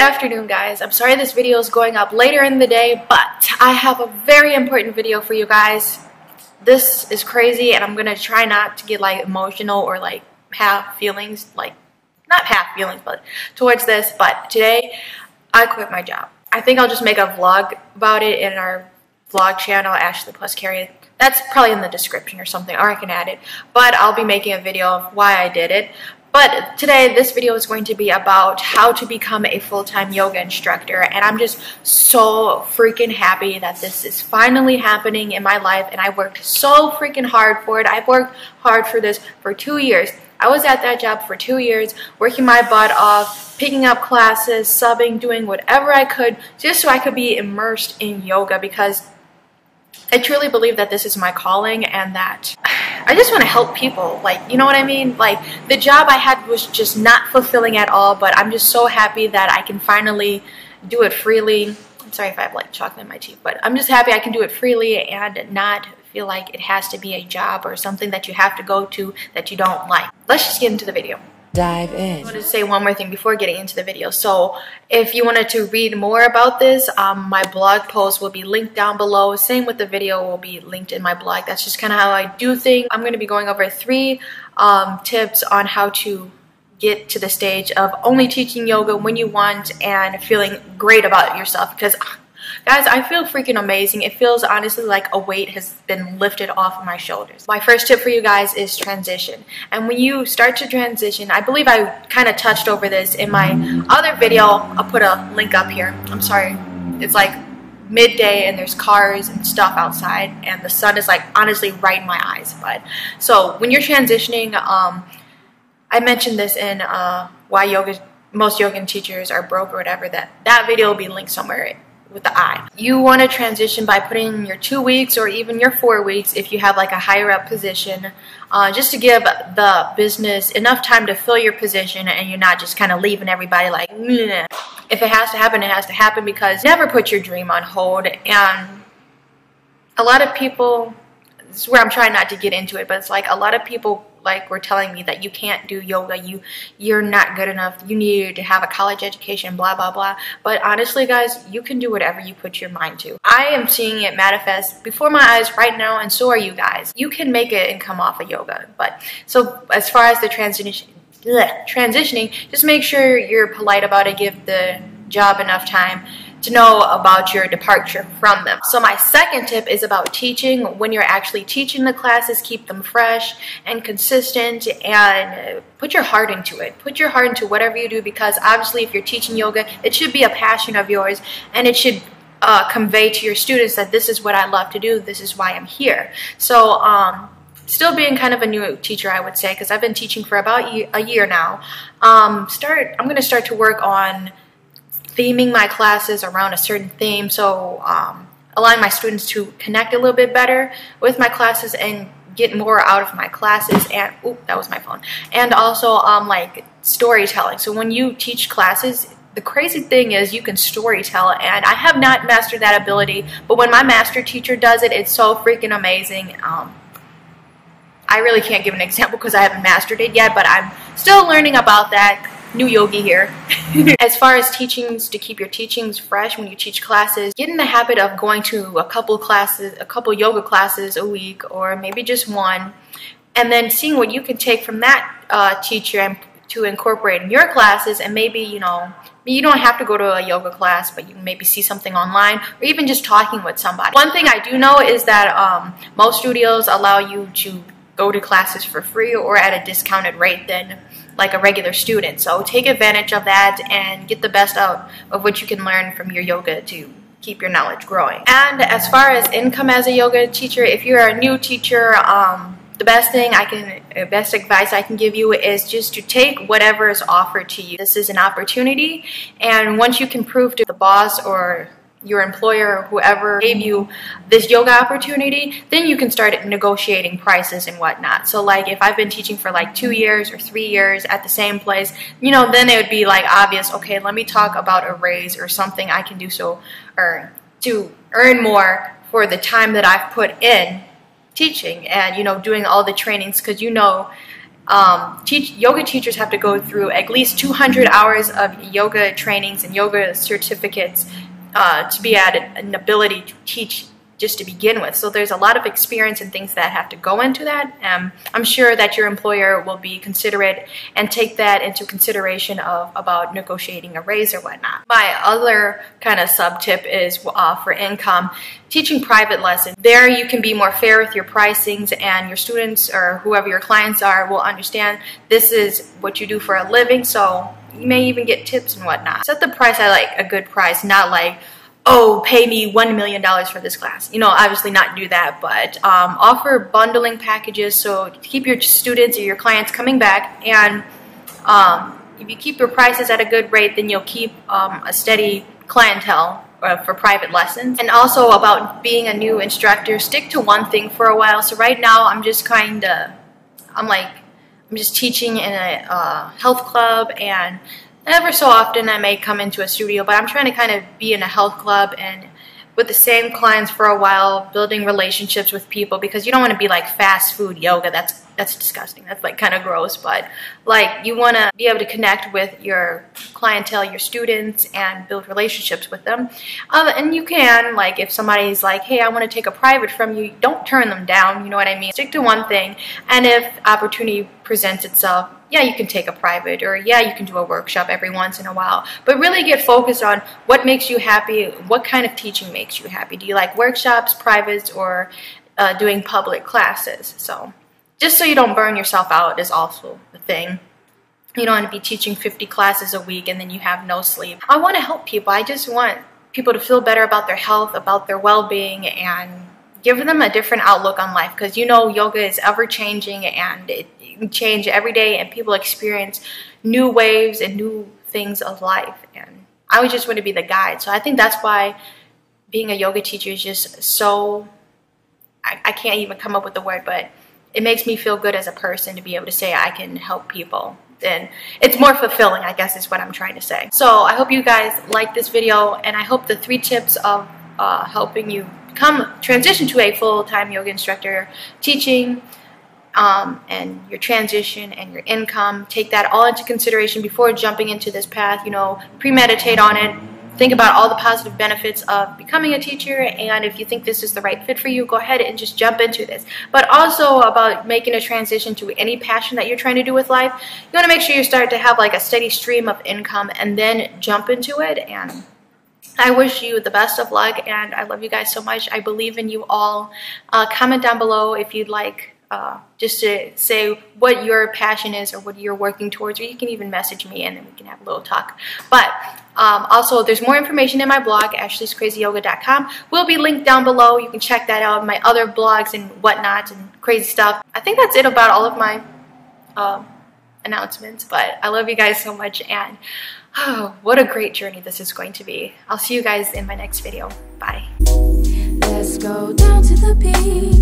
afternoon, guys. I'm sorry this video is going up later in the day, but I have a very important video for you guys. This is crazy, and I'm gonna try not to get like emotional or like have feelings, like not have feelings, but towards this. But today, I quit my job. I think I'll just make a vlog about it in our vlog channel, Ashlee plus Carrie. That's probably in the description or something, or I can add it. But I'll be making a video of why I did it. But today, this video is going to be about how to become a full-time yoga instructor, and I'm just so freaking happy that this is finally happening in my life, and I worked so freaking hard for it. I've worked hard for this for 2 years. I was at that job for 2 years, working my butt off, picking up classes, subbing, doing whatever I could, just so I could be immersed in yoga, because I truly believe that this is my calling and that I just want to help people, like, you know what I mean? Like, the job I had was just not fulfilling at all, but I'm just so happy that I can finally do it freely. I'm sorry if I have like chocolate in my teeth, but I'm just happy I can do it freely and not feel like it has to be a job or something that you have to go to that you don't like. Let's just get into the video. Dive in. I wanted to say one more thing before getting into the video. So if you wanted to read more about this, my blog post will be linked down below. Same with the video will be linked in my blog. That's just kind of how I do things. I'm going to be going over 3 tips on how to get to the stage of only teaching yoga when you want and feeling great about yourself, because guys, I feel freaking amazing. It feels honestly like a weight has been lifted off of my shoulders. My first tip for you guys is transition. And when you start to transition, I believe I kind of touched over this in my other video. I'll put a link up here. I'm sorry. It's like midday and there's cars and stuff outside and the sun is like honestly right in my eyes. But so when you're transitioning, I mentioned this in why most yoga teachers are broke or whatever. That video will be linked somewhere with the eye. You want to transition by putting in your 2 weeks or even your 4 weeks if you have like a higher up position, just to give the business enough time to fill your position and you're not just kind of leaving everybody like, meh. If it has to happen, it has to happen, because never put your dream on hold. And a lot of people, this is where I'm trying not to get into it, but it's like a lot of people like were telling me that you can't do yoga, you're not good enough, you need to have a college education, blah blah blah. But honestly, guys, you can do whatever you put your mind to. I am seeing it manifest before my eyes right now, and so are you guys. You can make an income off of yoga. But so as far as the transitioning, just make sure you're polite about it. Give the job enough time to know about your departure from them. So my second tip is about teaching. When you're actually teaching the classes, keep them fresh and consistent and put your heart into it. Put your heart into whatever you do, because obviously if you're teaching yoga, it should be a passion of yours, and it should convey to your students that this is what I love to do, this is why I'm here. So still being kind of a new teacher, I would say, because I've been teaching for about a year now. I'm going to start to work on theming my classes around a certain theme, so allowing my students to connect a little bit better with my classes and get more out of my classes. And oop, that was my phone. And also like storytelling. So when you teach classes, the crazy thing is you can storytell, and I have not mastered that ability, but when my master teacher does it, it's so freaking amazing. I really can't give an example because I haven't mastered it yet, but I'm still learning about that. New yogi here. As far as teachings, to keep your teachings fresh when you teach classes, get in the habit of going to a couple yoga classes a week, or maybe just one, and then seeing what you can take from that teacher and to incorporate in your classes. And maybe, you know, you don't have to go to a yoga class, but you can maybe see something online, or even just talking with somebody. One thing I do know is that most studios allow you to go to classes for free or at a discounted rate than like a regular student. So take advantage of that and get the best out of what you can learn from your yoga to keep your knowledge growing. And as far as income as a yoga teacher, if you're a new teacher, the best advice I can give you is just to take whatever is offered to you. This is an opportunity, and once you can prove to the boss or your employer or whoever gave you this yoga opportunity, then you can start negotiating prices and whatnot. So like if I've been teaching for like 2 years or 3 years at the same place, you know, then it would be like obvious, okay, let me talk about a raise or something I can do so, or to earn more for the time that I've put in teaching and, you know, doing all the trainings, because, you know, yoga teachers have to go through at least 200 hours of yoga trainings and yoga certificates to be at an ability to teach just to begin with. So there's a lot of experience and things that have to go into that. I'm sure that your employer will be considerate and take that into consideration about negotiating a raise or whatnot. My other kind of sub tip is for income, teaching private lessons. There you can be more fair with your pricings, and your students or whoever your clients are will understand this is what you do for a living, so you may even get tips and whatnot. Set the price at like a good price, not like, oh, pay me $1 million for this class. You know, obviously not do that, but offer bundling packages so to keep your students or your clients coming back. And if you keep your prices at a good rate, then you'll keep a steady clientele for private lessons. And also about being a new instructor, stick to one thing for a while. So right now I'm just I'm just teaching in a health club, and ever so often I may come into a studio, but I'm trying to kind of be in a health club and with the same clients for a while, building relationships with people, because you don't want to be like fast food yoga. That's disgusting. That's like kind of gross, but like you want to be able to connect with your clientele, your students, and build relationships with them. And you can, like, if somebody's like, hey, I want to take a private from you, don't turn them down, you know what I mean? Stick to one thing, and if opportunity presents itself, yeah, you can take a private, or yeah, you can do a workshop every once in a while, but really get focused on what makes you happy, what kind of teaching makes you happy. Do you like workshops, privates, or doing public classes? So just so you don't burn yourself out is also the thing. You don't want to be teaching 50 classes a week and then you have no sleep. I want to help people. I just want people to feel better about their health, about their well-being, and give them a different outlook on life, because you know yoga is ever-changing and it change every day, and people experience new waves and new things of life, and I would just want to be the guide. So I think that's why being a yoga teacher is just so, I can't even come up with the word, but it makes me feel good as a person to be able to say I can help people. And it's more fulfilling, I guess, is what I'm trying to say. So I hope you guys like this video, and I hope the 3 tips of helping you transition to a full-time yoga instructor, teaching, and your transition and your income, take that all into consideration before jumping into this path. You know, premeditate on it. Think about all the positive benefits of becoming a teacher, and if you think this is the right fit for you, go ahead and just jump into this. But also about making a transition to any passion that you're trying to do with life, you want to make sure you start to have like a steady stream of income and then jump into it. And I wish you the best of luck, and I love you guys so much. I believe in you all. Comment down below if you'd like just to say what your passion is or what you're working towards, or you can even message me and then we can have a little talk. But also, there's more information in my blog, ashleescrazyyoga.com. Will be linked down below. You can check that out, my other blogs and whatnot and crazy stuff. I think that's it about all of my announcements, but I love you guys so much, and oh, what a great journey this is going to be. I'll see you guys in my next video. Bye. Let's go down to the beach.